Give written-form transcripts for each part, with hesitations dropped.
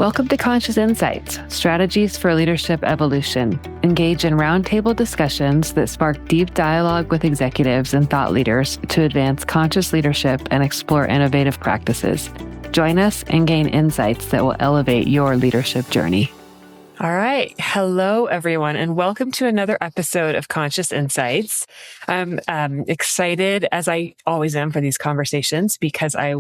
Welcome to Conscious Insights, Strategies for Leadership Evolution. Engage in roundtable discussions that spark deep dialogue with executives and thought leaders to advance conscious leadership and explore innovative practices. Join us and gain insights that will elevate your leadership journey. All right. Hello, everyone, and welcome to another episode of Conscious Insights. I'm excited, as I always am, for these conversations because I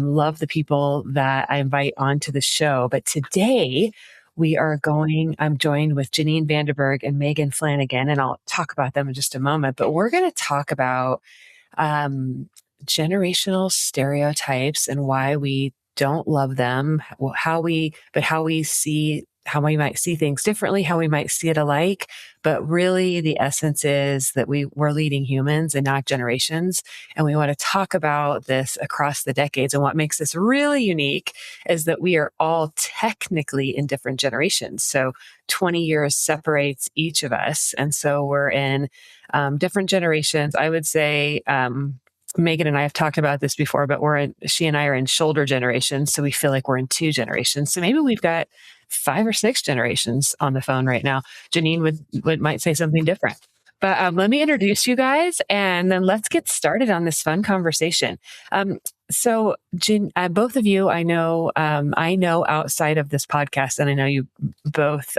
love the people that I invite onto the show. But today I'm joined with Janine Vanderburg and Megan Flanagan, and I'll talk about them in just a moment. But we're going to talk about generational stereotypes and why we don't love them, how we might see things differently, how we might see it alike. But really the essence is that we're leading humans and not generations. And we want to talk about this across the decades. And what makes this really unique is that we are all technically in different generations. So 20 years separates each of us. And so we're in different generations. I would say, Megan and I have talked about this before, but she and I are in shoulder generations. So we feel like we're in two generations. So maybe we've got 5 or 6 generations on the phone right now. Janine might say something different. But let me introduce you guys, and then let's get started on this fun conversation. So, both of you, I know outside of this podcast, and I know you both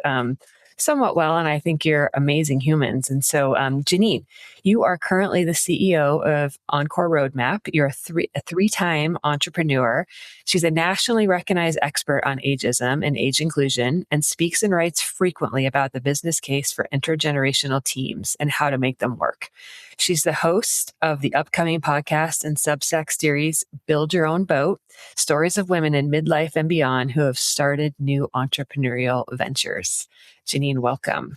somewhat well, and I think you're amazing humans. And so, Janine, you are currently the CEO of Encore Roadmap. You're a three-time entrepreneur. She's a nationally recognized expert on ageism and age inclusion, and speaks and writes frequently about the business case for intergenerational teams and how to make them work. She's the host of the upcoming podcast and Substack series, Build Your Own Boat, Stories of Women in Midlife and Beyond who have started new entrepreneurial ventures. Janine, welcome.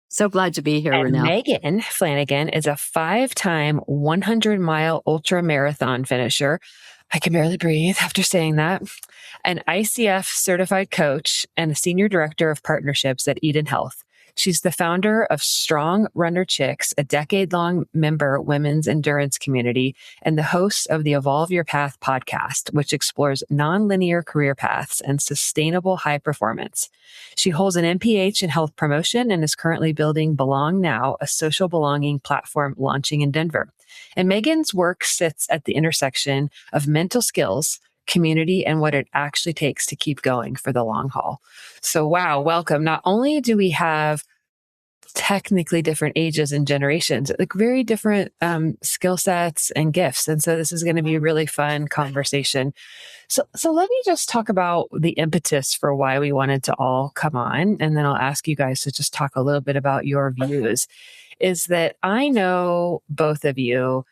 So glad to be here, And Renelle. Megan Flanagan is a 5-time 100-mile ultra marathon finisher. I can barely breathe after saying that. An ICF certified coach and a senior director of partnerships at Eden Health. She's the founder of Strong Runner Chicks, a decade-long member women's endurance community, and the host of the Evolve Your Path podcast, which explores nonlinear career paths and sustainable high performance. She holds an MPH in health promotion and is currently building Belong Now, a social belonging platform launching in Denver. And Megan's work sits at the intersection of mental skills, community, and what it actually takes to keep going for the long haul. So, wow, welcome. Not only do we have technically different ages and generations, like very different skill sets and gifts. And so this is going to be a really fun conversation. So let me just talk about the impetus for why we wanted to all come on. And then I'll ask you guys to just talk a little bit about your views. Is that I know both of you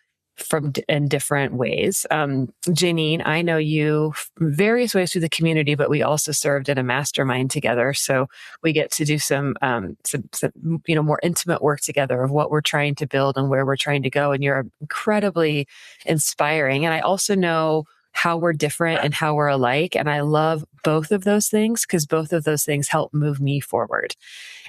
in different ways. Janine, I know you various ways through the community, but we also served in a mastermind together. So we get to do some more intimate work together of what we're trying to build and where we're trying to go. And you're incredibly inspiring. And I also know how we're different and how we're alike. And I love both of those things because both of those things help move me forward.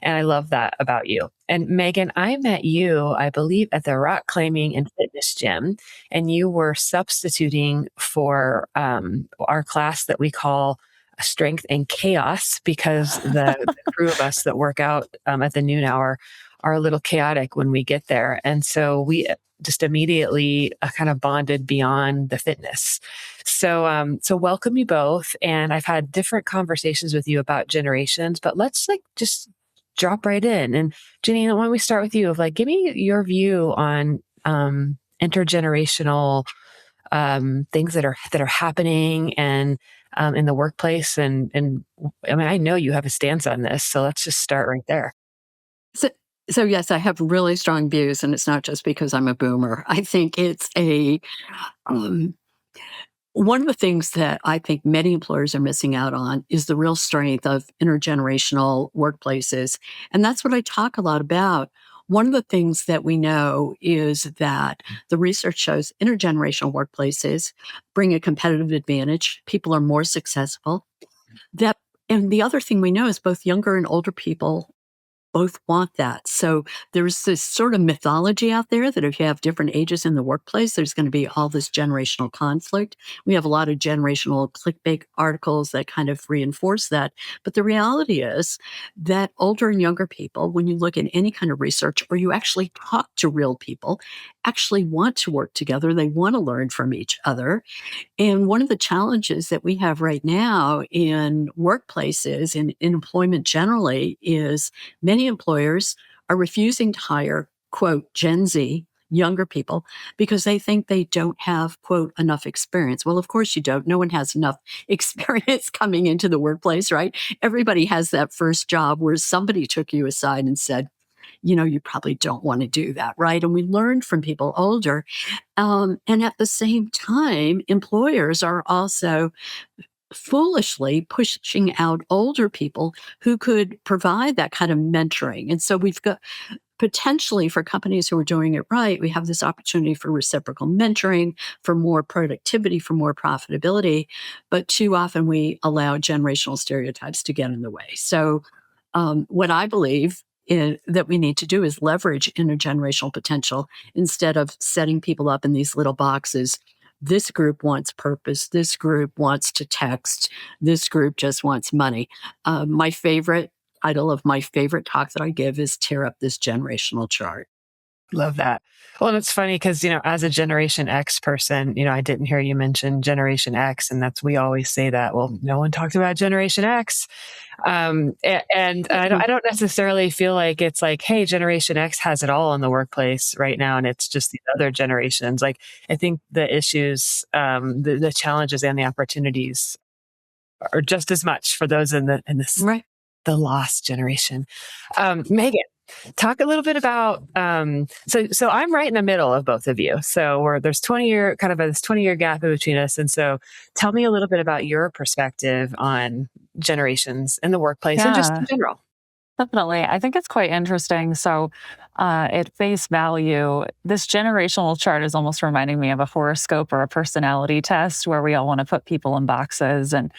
And I love that about you. And Megan, I met you, I believe, at the rock climbing and fitness gym, and you were substituting for our class that we call Strength and Chaos because the crew of us that work out at the noon hour are a little chaotic when we get there. And so we just immediately kind of bonded beyond the fitness. So welcome you both. And I've had different conversations with you about generations, but let's just drop right in. And Janine, why don't we start with you? Give me your view on intergenerational things that are happening and in the workplace. And I mean, I know you have a stance on this, so let's just start right there. So yes, I have really strong views, and it's not just because I'm a boomer. I think it's one of the things that I think many employers are missing out on is the real strength of intergenerational workplaces. And that's what I talk a lot about. One of the things that we know is that the research shows intergenerational workplaces bring a competitive advantage. People are more successful. And the other thing we know is both younger and older people both want that. So there's this sort of mythology out there that if you have different ages in the workplace, there's going to be all this generational conflict. We have a lot of generational clickbait articles that kind of reinforce that. But the reality is that older and younger people, when you look at any kind of research or you actually talk to real people, actually want to work together. They want to learn from each other. And one of the challenges that we have right now in workplaces and in employment generally is many employers are refusing to hire, quote, Gen Z, younger people, because they think they don't have, quote, enough experience. Well, of course you don't. No one has enough experience coming into the workplace, right? Everybody has that first job where somebody took you aside and said, you probably don't want to do that, right? And we learned from people older. And at the same time, employers are also foolishly pushing out older people who could provide that kind of mentoring. And so we've got potentially for companies who are doing it right, we have this opportunity for reciprocal mentoring, for more productivity, for more profitability. But too often we allow generational stereotypes to get in the way. So what I believe that we need to do is leverage intergenerational potential instead of setting people up in these little boxes. This group wants purpose. This group wants to text. This group just wants money. My favorite title of my favorite talk that I give is Tear Up This Generational Chart. Love that. Well, and it's funny because, as a Generation X person, I didn't hear you mention Generation X, and we always say that. Well, no one talks about Generation X. And I don't necessarily feel like it's like, hey, Generation X has it all in the workplace right now, and it's just the other generations. Like, I think the issues, the challenges and the opportunities are just as much for those in this, Right. the lost generation. Megan, talk a little bit about, so I'm right in the middle of both of you. So there's 20-year, kind of this 20-year gap in between us. And so tell me a little bit about your perspective on generations in the workplace and just in Yeah, general. definitely. I think it's quite interesting. So, at face value, this generational chart is almost reminding me of a horoscope or a personality test where we all want to put people in boxes. And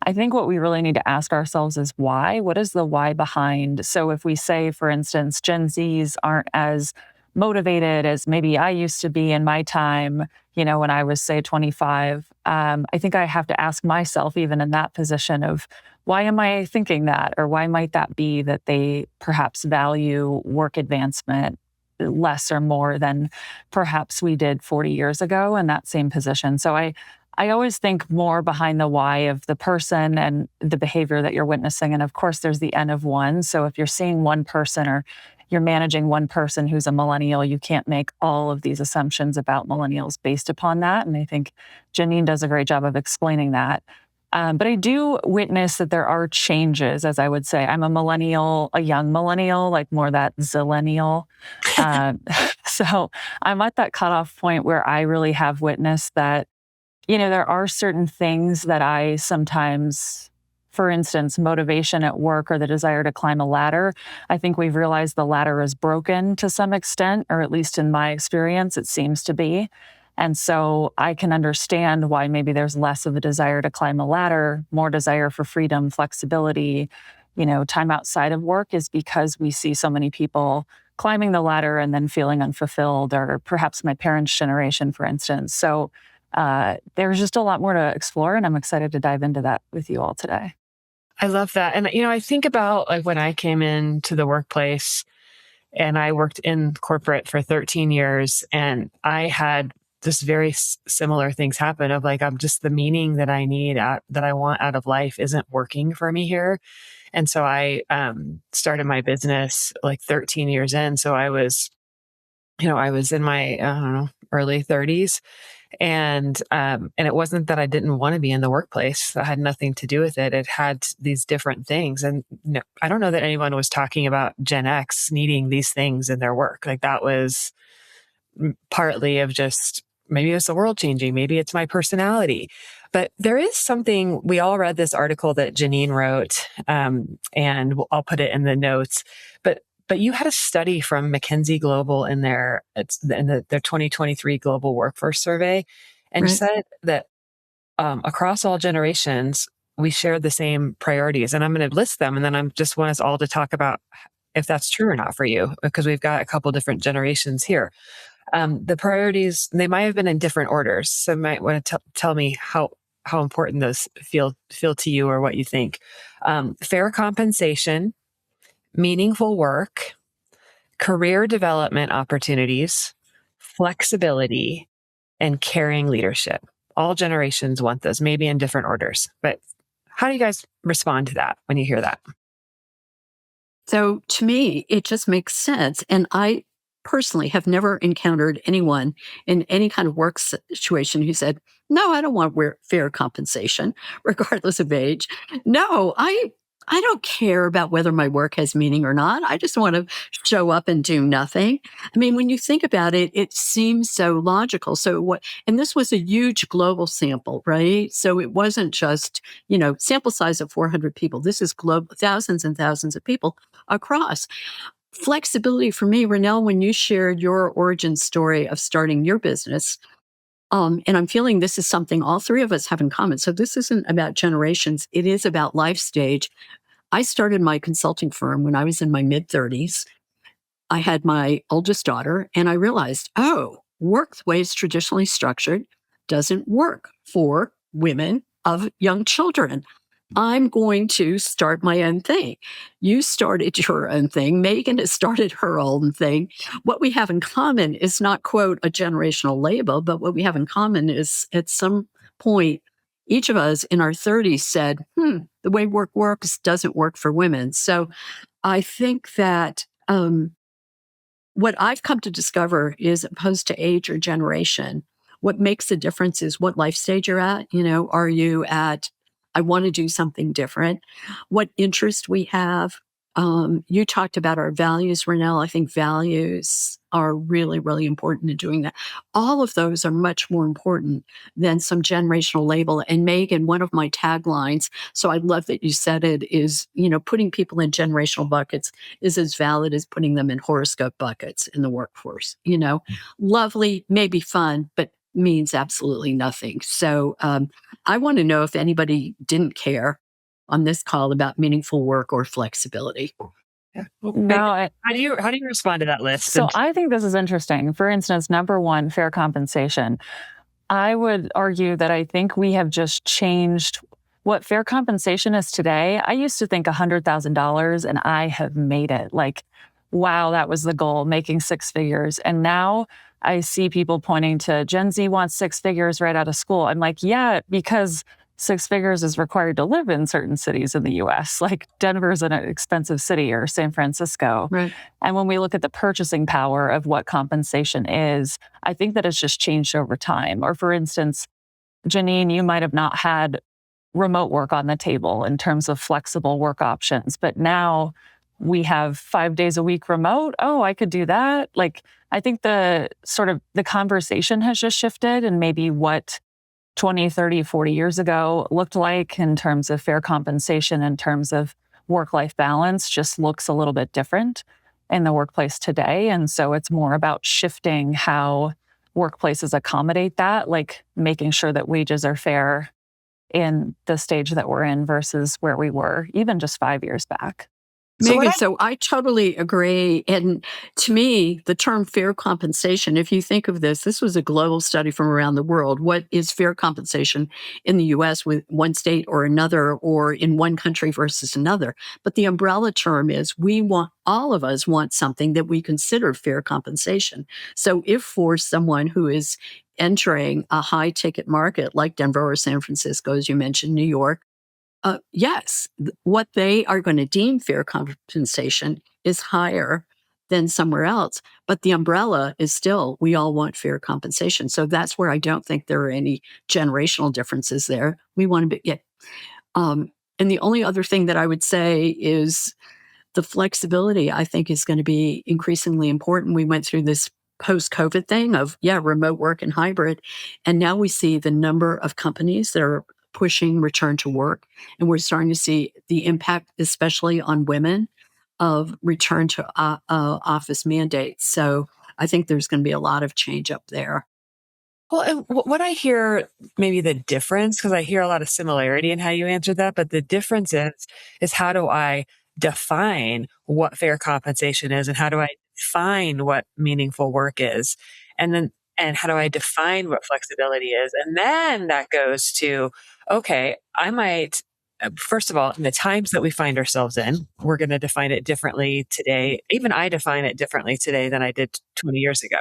I think what we really need to ask ourselves is why? What is the why behind? So, if we say, for instance, Gen Zs aren't as motivated as maybe I used to be in my time, when I was, say, 25, I think I have to ask myself, even in that position, of why am I thinking that? Or why might that be that they perhaps value work advancement less or more than perhaps we did 40 years ago in that same position? So I always think more behind the why of the person and the behavior that you're witnessing. And of course, there's the N of one. So if you're seeing one person or you're managing one person who's a millennial, you can't make all of these assumptions about millennials based upon that. And I think Janine does a great job of explaining that. But I do witness that there are changes, as I would say. I'm a millennial, a young millennial, like more that zillennial. Um, so I'm at that cutoff point where I really have witnessed that, there are certain things that I sometimes, for instance, motivation at work or the desire to climb a ladder. I think we've realized the ladder is broken to some extent, or at least in my experience, it seems to be. And so I can understand why maybe there's less of a desire to climb a ladder, more desire for freedom, flexibility, time outside of work is because we see so many people climbing the ladder and then feeling unfulfilled, or perhaps my parents' generation, for instance. So there's just a lot more to explore, and I'm excited to dive into that with you all today. I love that. And, I think about like when I came into the workplace and I worked in corporate for 13 years and I had just very similar things happen of like, I'm just the meaning that I need that I want out of life isn't working for me here. And so I started my business like 13 years in. So I was in my, I don't know, early 30s. And it wasn't that I didn't want to be in the workplace. That had nothing to do with it. It had these different things. And no, I don't know that anyone was talking about Gen X needing these things in their work. Like that was partly of just maybe it's the world changing. Maybe it's my personality. But there is something, we all read this article that Janine wrote, and I'll put it in the notes. But you had a study from McKinsey Global in their 2023 Global Workforce Survey, and Right. said that across all generations, we share the same priorities. And I'm going to list them, and then I just want us all to talk about if that's true or not for you, because we've got a couple different generations here. The priorities, they might have been in different orders. So you might want to tell me how important those feel to you or what you think. Fair compensation, meaningful work, career development opportunities, flexibility, and caring leadership. All generations want those, maybe in different orders. But how do you guys respond to that when you hear that? So to me, it just makes sense. And I personally have never encountered anyone in any kind of work situation who said, no, I don't want fair compensation, regardless of age. No, I don't care about whether my work has meaning or not. I just want to show up and do nothing. I mean, when you think about it, it seems so logical. So and this was a huge global sample, right? So it wasn't just, sample size of 400 people. This is global, thousands and thousands of people across. Flexibility for me, Renelle, when you shared your origin story of starting your business, and I'm feeling this is something all three of us have in common. So this isn't about generations. It is about life stage. I started my consulting firm when I was in my mid 30s. I had my oldest daughter, and I realized, work the way it's traditionally structured doesn't work for women of young children. I'm going to start my own thing. You started your own thing. Megan has started her own thing. What we have in common is not, quote, a generational label, but what we have in common is at some point, each of us in our 30s said, the way work works doesn't work for women. So I think that what I've come to discover is opposed to age or generation, what makes a difference is what life stage you're at. Are you at, I want to do something different? What interest we have? You talked about our values, Renelle. I think values are really, really important in doing that. All of those are much more important than some generational label. And Megan, one of my taglines, so I love that you said it, is, putting people in generational buckets is as valid as putting them in horoscope buckets in the workforce. Lovely, maybe fun, but means absolutely nothing. So I want to know if anybody didn't care on this call about meaningful work or flexibility. Yeah. Well, No, how do you respond to that list? so I think this is interesting. For instance, number one, fair compensation. I would argue that I think we have just changed what fair compensation is today. I used to think $100,000 and I have made it. Like, wow, that was the goal, making six figures. And now I see people pointing to Gen Z wants six figures right out of school. I'm like, yeah, because six figures is required to live in certain cities in the US, like Denver's an expensive city or San Francisco. Right. And when we look at the purchasing power of what compensation is, I think that it's just changed over time. Or for instance, Janine, you might have not had remote work on the table in terms of flexible work options, but now we have 5 days a week remote. Oh, I could do that. Like, I think the conversation has just shifted, and maybe what 20, 30, 40 years ago looked like in terms of fair compensation, in terms of work-life balance, just looks a little bit different in the workplace today. And so it's more about shifting how workplaces accommodate that, like making sure that wages are fair in the stage that we're in versus where we were even just 5 years back. Megan, so I totally agree. And to me, the term fair compensation, if you think of this was a global study from around the world. What is fair compensation in the US with one state or another, or in one country versus another? But the umbrella term is all of us want something that we consider fair compensation. So if for someone who is entering a high ticket market like Denver or San Francisco, as you mentioned, New York, yes, what they are going to deem fair compensation is higher than somewhere else. But the umbrella is still, we all want fair compensation. So that's where I don't think there are any generational differences there. We want to get, and the only other thing that I would say is the flexibility, I think, is going to be increasingly important. We went through this post-COVID thing of, remote work and hybrid. And now we see the number of companies that are pushing return to work. And we're starting to see the impact, especially on women, of return to office mandates. So I think there's going to be a lot of change up there. Well, and what I hear, maybe the difference, because I hear a lot of similarity in how you answered that, but the difference is how do I define what fair compensation is, and how do I define what meaningful work is, and then and how do I define what flexibility is, and then that goes to, okay, I might first of all, in the times that we find ourselves in, we're going to define it differently today. Even I define it differently today than I did 20 years ago.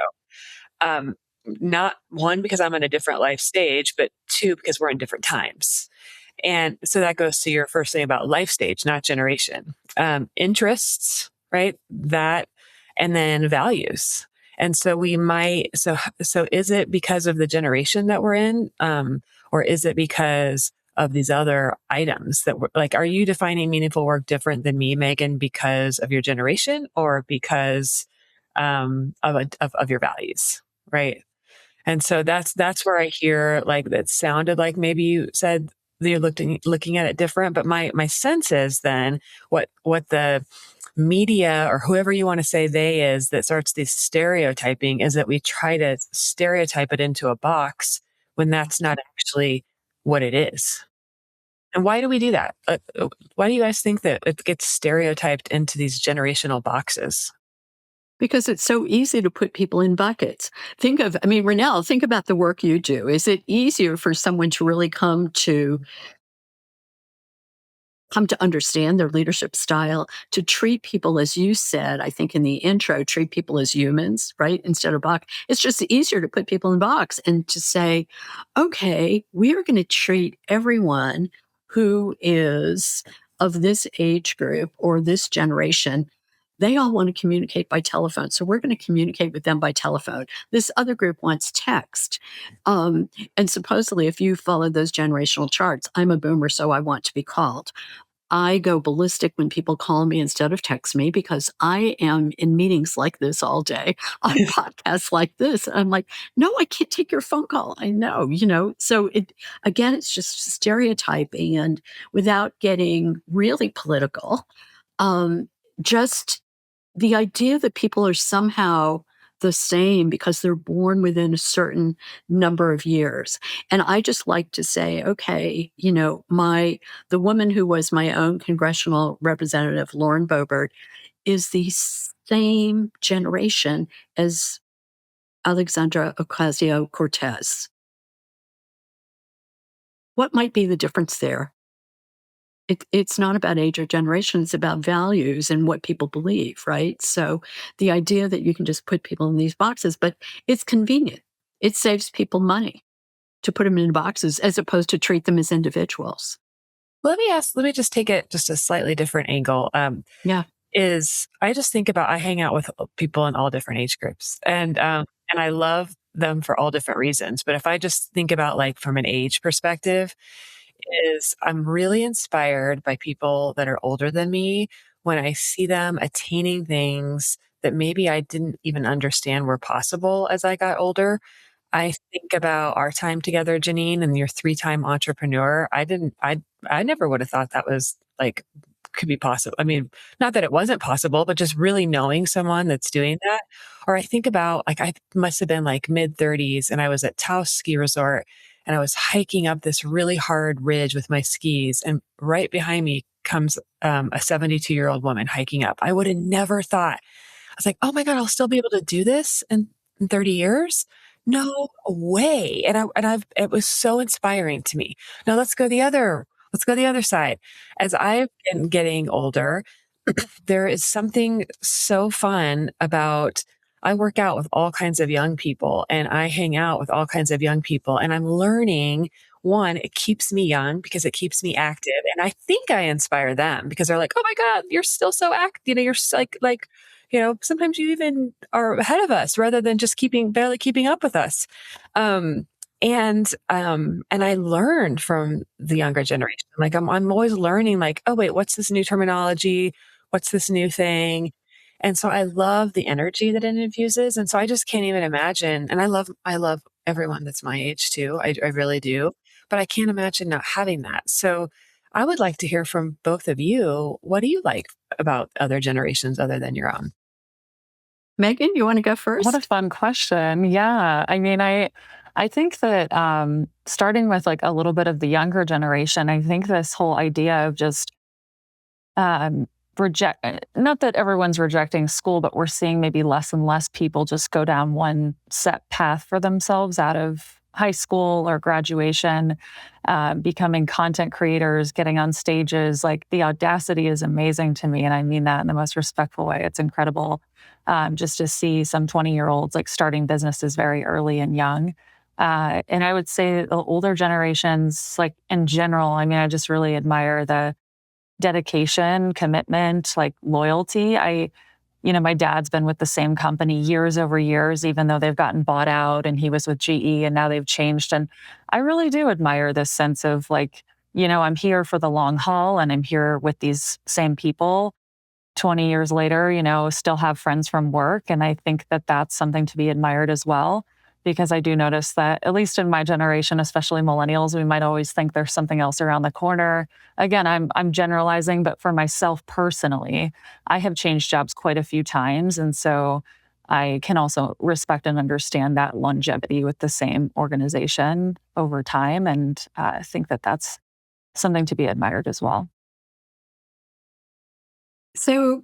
Um, Not one, because I'm in a different life stage, but two, because we're in different times. And so that goes to your first thing about life stage, not generation. Interests, right? That, and then values. And so we might, so is it because of the generation that we're in? Or is it because of these other items that we're like, are you defining meaningful work different than me, Megan, because of your generation or because, of your values? Right. And so that's where I hear like that sounded like maybe you said that you're looking at it different, but my sense is then what the media or whoever you want to say they is that starts this stereotyping is that we try to stereotype it into a box when that's not actually what it is. And why do we do that? Why do you guys think that it gets stereotyped into these generational boxes? Because it's so easy to put people in buckets. Renelle, think about the work you do. Is it easier for someone to really come to understand their leadership style, to treat people, as you said, I think in the intro, treat people as humans, right? Instead of box. It's just easier to put people in box and to say, okay, we are going to treat everyone who is of this age group or this generation. They all want to communicate by telephone. So we're going to communicate with them by telephone. This other group wants text. And supposedly, if you follow those generational charts, I'm a boomer, so I want to be called. I go ballistic when people call me instead of text me because I am in meetings like this all day, on podcasts like this. I'm like, no, I can't take your phone call. I know, So again, it's just stereotyping, and without getting really political, just the idea that people are somehow the same because they're born within a certain number of years. And I just like to say, okay, the woman who was my own congressional representative, Lauren Boebert, is the same generation as Alexandra Ocasio-Cortez. What might be the difference there? It's not about age or generation. It's about values and what people believe, right? So the idea that you can just put people in these boxes, but it's convenient. It saves people money to put them in boxes as opposed to treat them as individuals. Let me just take it just a slightly different angle. Yeah. Is I just think about, I hang out with people in all different age groups and I love them for all different reasons. But if I just think about like from an age perspective, is I'm really inspired by people that are older than me when I see them attaining things that maybe I didn't even understand were possible as I got older. I think about our time together, Janine, and you're 3-time entrepreneur. I never would have thought that was like, could be possible. I mean, not that it wasn't possible, but just really knowing someone that's doing that. Or I think about like, I must have been like mid 30s and I was at Taos Ski Resort and I was hiking up this really hard ridge with my skis. And right behind me comes a 72-year-old woman hiking up. I would have never thought. I was like, oh my God, I'll still be able to do this in 30 years? No way. It was so inspiring to me. Now let's go the other side. As I've been getting older, there is something so fun about I work out with all kinds of young people and I hang out with all kinds of young people and I'm learning. One, it keeps me young because it keeps me active. And I think I inspire them because they're like, oh my God, you're still so active. You're sometimes you even are ahead of us rather than just barely keeping up with us. And I learn from the younger generation. Like I'm always learning like, oh wait, what's this new terminology? What's this new thing? And so I love the energy that it infuses. And so I just can't even imagine. And I love everyone that's my age too. I really do. But I can't imagine not having that. So I would like to hear from both of you. What do you like about other generations other than your own? Megan, you want to go What a first? fun question. Yeah. I mean, I think that starting with like a little bit of the younger generation, I think this whole idea of just um, not that everyone's rejecting school, but we're seeing maybe less and less people just go down one set path for themselves out of high school or graduation, becoming content creators, getting on stages. Like the audacity is amazing to me. And I mean that in the most respectful way. It's incredible just to see some 20-year-olds like starting businesses very early and young. And I would say the older generations, like in general, I mean, I just really admire the dedication, commitment, like loyalty. My dad's been with the same company years over years, even though they've gotten bought out and he was with GE and now they've changed. And I really do admire this sense of like, I'm here for the long haul and I'm here with these same people 20 years later, still have friends from work. And I think that that's something to be admired as well. Because I do notice that, at least in my generation, especially millennials, we might always think there's something else around the corner. Again, I'm generalizing, but for myself personally, I have changed jobs quite a few times. And so I can also respect and understand that longevity with the same organization over time. And think that that's something to be admired as well. So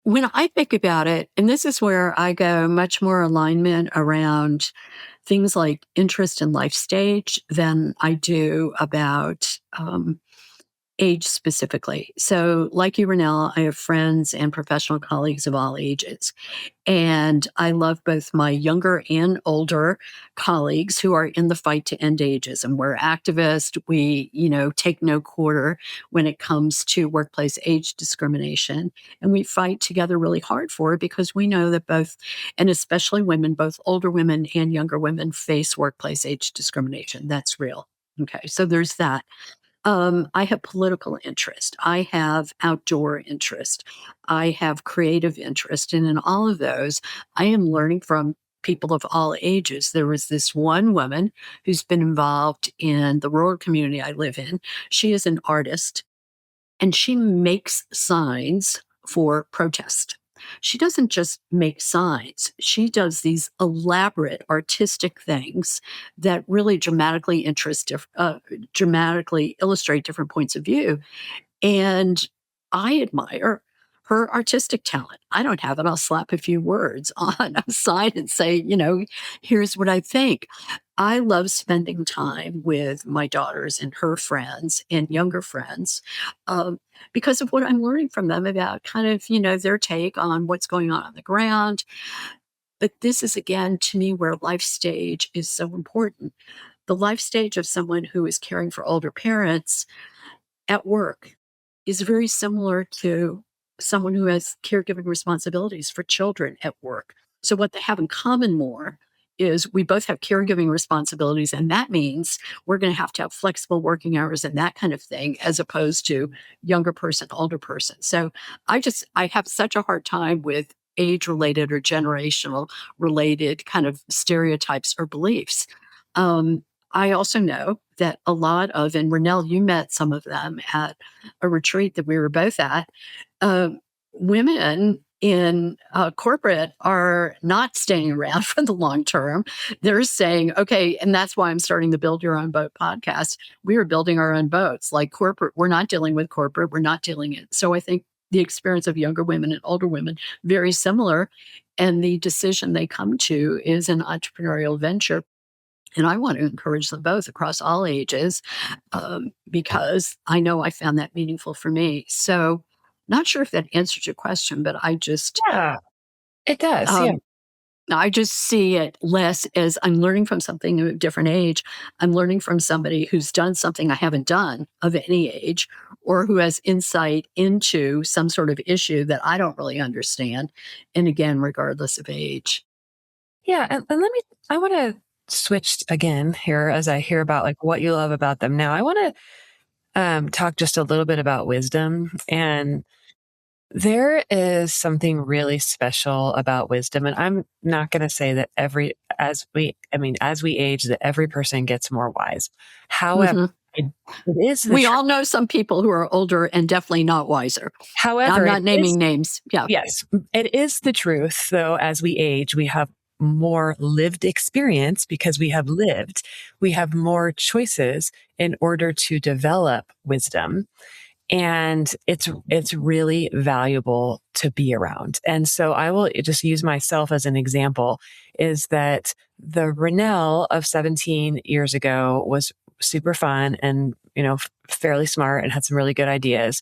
when I think about it, and this is where I go much more alignment around things like interest in life stage than I do about age specifically. So, like you, Renelle, I have friends and professional colleagues of all ages. And I love both my younger and older colleagues who are in the fight to end ageism. We're activists. We, take no quarter when it comes to workplace age discrimination. And we fight together really hard for it because we know that both, and especially women, both older women and younger women face workplace age discrimination. That's real. Okay. So there's that. I have political interest. I have outdoor interest. I have creative interest. And in all of those, I am learning from people of all ages. There was this one woman who's been involved in the rural community I live in. She is an artist and she makes signs for protest. She doesn't just make signs. She does these elaborate artistic things that really dramatically illustrate different points of view. And I admire her artistic talent. I don't have it. I'll slap a few words on a sign and say, here's what I think. I love spending time with my daughters and her friends and younger friends because of what I'm learning from them about kind of, their take on what's going on the ground. But this is, again, to me, where life stage is so important. The life stage of someone who is caring for older parents at work is very similar to someone who has caregiving responsibilities for children at work. So what they have in common more is we both have caregiving responsibilities, and that means we're going to have flexible working hours and that kind of thing, as opposed to younger person, older person. So I have such a hard time with age-related or generational related kind of stereotypes or beliefs. I also know that a lot of, and Renelle, you met some of them at a retreat that we were both at, women in corporate are not staying around for the long term. They're saying, okay, and that's why I'm starting the Build Your Own Boat podcast. We are building our own boats. Like corporate, we're not dealing with corporate, we're not dealing it. So I think the experience of younger women and older women, very similar. And the decision they come to is an entrepreneurial venture. And I want to encourage them both across all ages because I know I found that meaningful for me. So, not sure if that answers your question, but Yeah, it does. Yeah. I just see it less as I'm learning from something of a different age. I'm learning from somebody who's done something I haven't done of any age, or who has insight into some sort of issue that I don't really understand. And again, regardless of age. Yeah. And I want to switch again here as I hear about like what you love about them. Now, I want to talk just a little bit about wisdom. And there is something really special about wisdom. And I'm not going to say that as we age, that every person gets more wise. However, Mhm. it is We all know some people who are older and definitely not wiser. However, I'm not naming names. Yeah. yes, it is the truth, though, as we age, we have more lived experience because we have lived. We have more choices in order to develop wisdom. And it's really valuable to be around. And so I will just use myself as an example, is that the Renelle of 17 years ago was super fun and, fairly smart and had some really good ideas.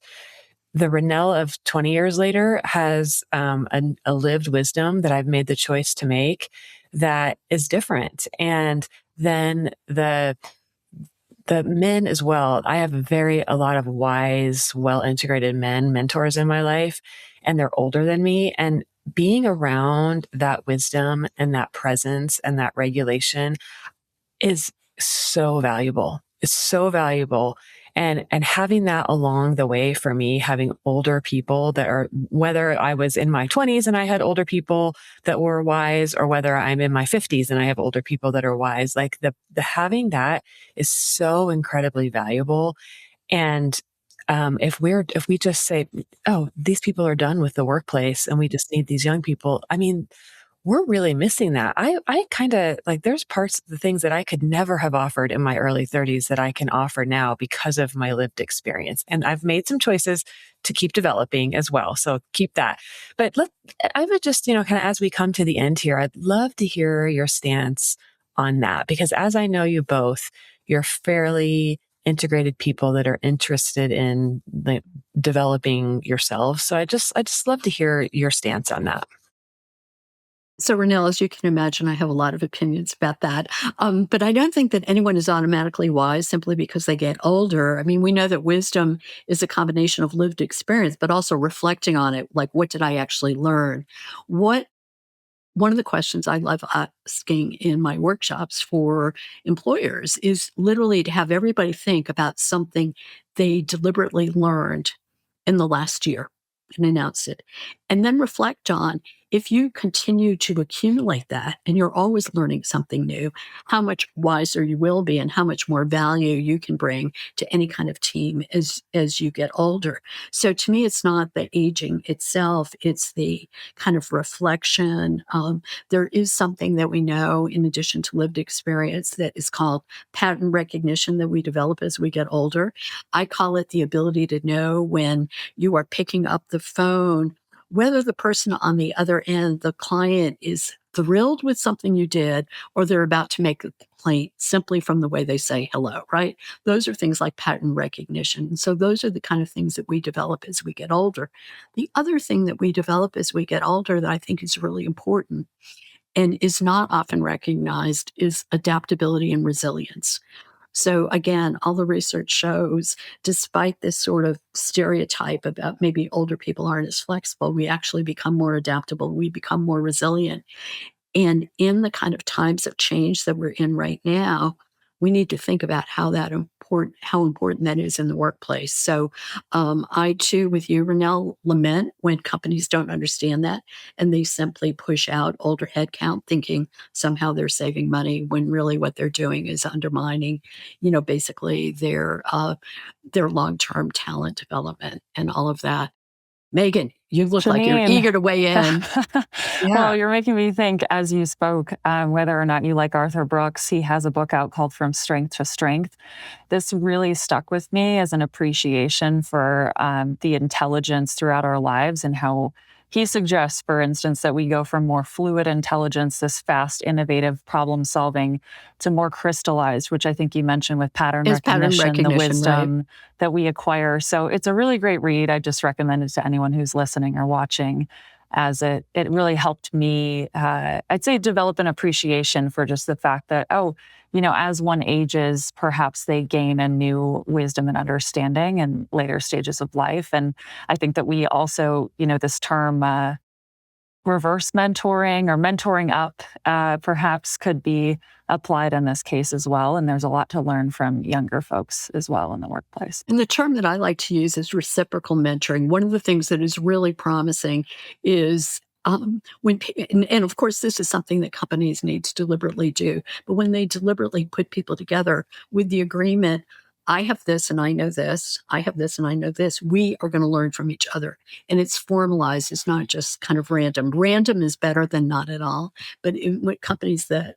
The Renelle of 20 years later has a lived wisdom that I've made the choice to make that is different. And then the men as well. I have a lot of wise, well integrated men mentors in my life, and they're older than me. And being around that wisdom and that presence and that regulation is so valuable. It's so valuable. And having that along the way for me, having older people that are, whether I was in my 20s and I had older people that were wise, or whether I'm in my 50s and I have older people that are wise, like the having that is so incredibly valuable. And if we just say, oh, these people are done with the workplace and we just need these young people, I mean, we're really missing that. I kind of like, there's parts of the things that I could never have offered in my early 30s that I can offer now because of my lived experience. And I've made some choices to keep developing as well. So keep that. But I would just, kind of as we come to the end here, I'd love to hear your stance on that, because as I know you both, you're fairly integrated people that are interested in developing yourselves. So I just love to hear your stance on that. So, Renelle, as you can imagine, I have a lot of opinions about that. But I don't think that anyone is automatically wise simply because they get older. I mean, we know that wisdom is a combination of lived experience, but also reflecting on it. Like, what did I actually learn? One of the questions I love asking in my workshops for employers is literally to have everybody think about something they deliberately learned in the last year and announce it. And then reflect on, if you continue to accumulate that and you're always learning something new, how much wiser you will be and how much more value you can bring to any kind of team as you get older. So to me, it's not the aging itself, it's the kind of reflection. There is something that we know in addition to lived experience that is called pattern recognition that we develop as we get older. I call it the ability to know when you are picking up the phone, whether the person on the other end, the client, is thrilled with something you did or they're about to make a complaint simply from the way they say hello, right? Those are things like pattern recognition. So those are the kind of things that we develop as we get older. The other thing that we develop as we get older that I think is really important and is not often recognized is adaptability and resilience. So again, all the research shows, despite this sort of stereotype about maybe older people aren't as flexible, we actually become more adaptable. We become more resilient. And in the kind of times of change that we're in right now, we need to think about how important that is in the workplace. So I too, with you, Renelle, lament when companies don't understand that and they simply push out older headcount, thinking somehow they're saving money when really what they're doing is undermining, basically their long-term talent development and all of that. Megan, you look like you're Janine. eager to weigh in. Well, you're making me think as you spoke, whether or not you like Arthur Brooks, he has a book out called From Strength to Strength. This really stuck with me as an appreciation for the intelligence throughout our lives and how he suggests, for instance, that we go from more fluid intelligence, this fast, innovative problem solving, to more crystallized, which I think you mentioned with pattern recognition, the wisdom that we acquire. So it's a really great read. I just recommend it to anyone who's listening or watching, as it really helped me, I'd say, develop an appreciation for just the fact that, as one ages, perhaps they gain a new wisdom and understanding in later stages of life. And I think that we also, this term reverse mentoring or mentoring up perhaps could be applied in this case as well. And there's a lot to learn from younger folks as well in the workplace. And the term that I like to use is reciprocal mentoring. One of the things that is really promising is and of course, this is something that companies need to deliberately do, but when they deliberately put people together with the agreement, I have this and I know this, I have this and I know this, we are going to learn from each other. And it's formalized. It's not just kind of random. Random is better than not at all. But companies that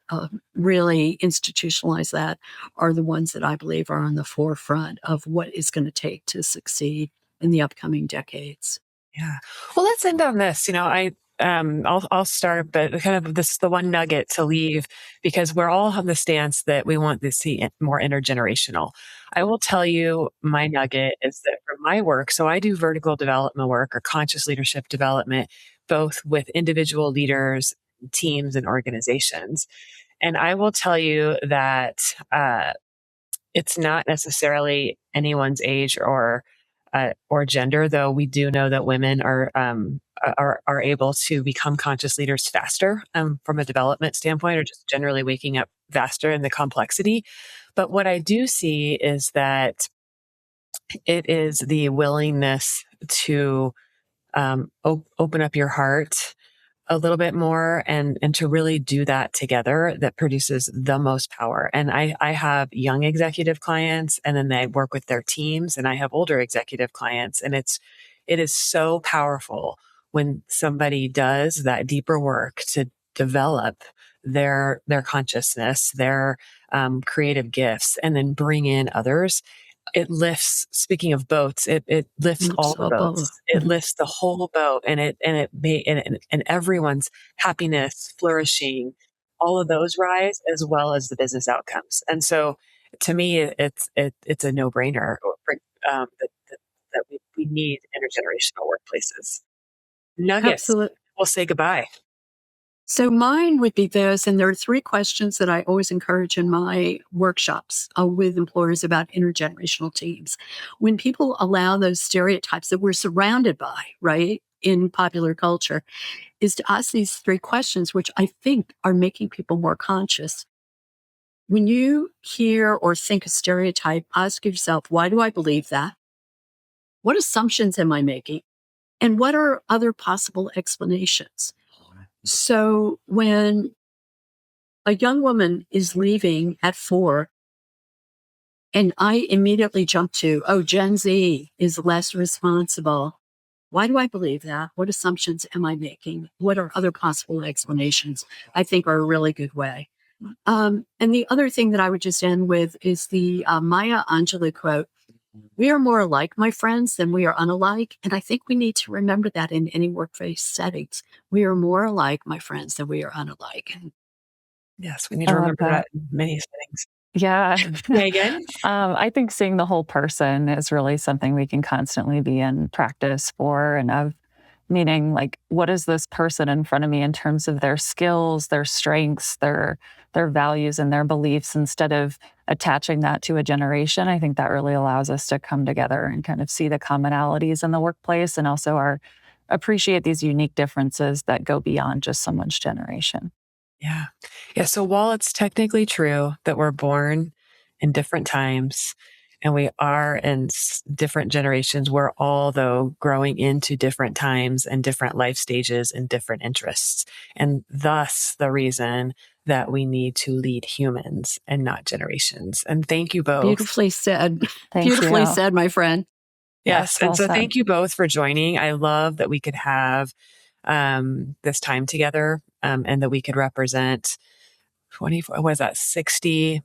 really institutionalize that are the ones that I believe are on the forefront of what is going to take to succeed in the upcoming decades. Yeah. Well, let's end on this. I'll start, but kind of this is the one nugget to leave because we're all on the stance that we want to see it more intergenerational. I will tell you my nugget is that for my work, so I do vertical development work or conscious leadership development, both with individual leaders, teams, and organizations. And I will tell you that it's not necessarily anyone's age or gender, though we do know that women are able to become conscious leaders faster from a development standpoint, or just generally waking up faster in the complexity. But what I do see is that it is the willingness to open up your heart a little bit more and to really do that together that produces the most power. And I have young executive clients, and then they work with their teams, and I have older executive clients. And it is so powerful when somebody does that deeper work to develop their consciousness, their creative gifts, and then bring in others. It lifts, speaking of boats, it lifts all the boats. It lifts the whole boat, and everyone's happiness, flourishing, all of those rise, as well as the business outcomes. And so to me, it's a no-brainer that we need intergenerational workplaces. Nuggets. Absolutely. We'll say goodbye. So mine would be this, and there are 3 questions that I always encourage in my workshops with employers about intergenerational teams. When people allow those stereotypes that we're surrounded by, right, in popular culture, is to ask these 3 questions, which I think are making people more conscious. When you hear or think a stereotype, ask yourself, why do I believe that? What assumptions am I making? And what are other possible explanations? So when a young woman is leaving at 4, and I immediately jump to, Gen Z is less responsible. Why do I believe that? What assumptions am I making? What are other possible explanations? I think are a really good way. And the other thing that I would just end with is the Maya Angelou quote. We are more alike, my friends, than we are unalike. And I think we need to remember that in any workplace settings. We are more alike, my friends, than we are unalike. Yes, we need to remember that in many settings. Yeah. Megan? I think seeing the whole person is really something we can constantly be in practice for, and of meaning, like, what is this person in front of me in terms of their skills, their strengths, their values, and their beliefs, instead of attaching that to a generation. I think that really allows us to come together and kind of see the commonalities in the workplace, and also appreciate these unique differences that go beyond just someone's generation. Yeah. Yeah. So while it's technically true that we're born in different times and we are in different generations, we're all, though, growing into different times and different life stages and different interests. And thus the reason that we need to lead humans and not generations. And thank you both. Beautifully said. Beautifully said, my friend. Yes. Well And so said. thank you both for joining. I love that we could have this time together and that we could represent 24, what is that, 60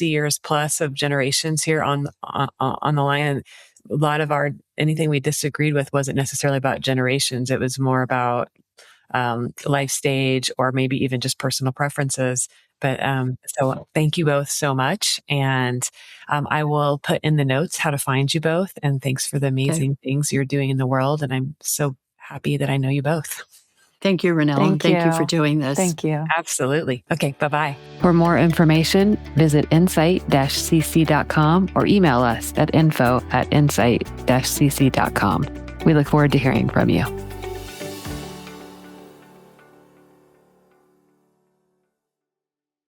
years plus of generations here on the line. And a lot of anything we disagreed with wasn't necessarily about generations. It was more about life stage or maybe even just personal preferences. But so thank you both so much. And I will put in the notes how to find you both. And thanks for the amazing things you're doing in the world. And I'm so happy that I know you both. Thank you, Renelle. And thank you for doing this. Thank you. Absolutely. Okay, bye-bye. For more information, visit insight-cc.com or email us at info@insight-cc.com. We look forward to hearing from you.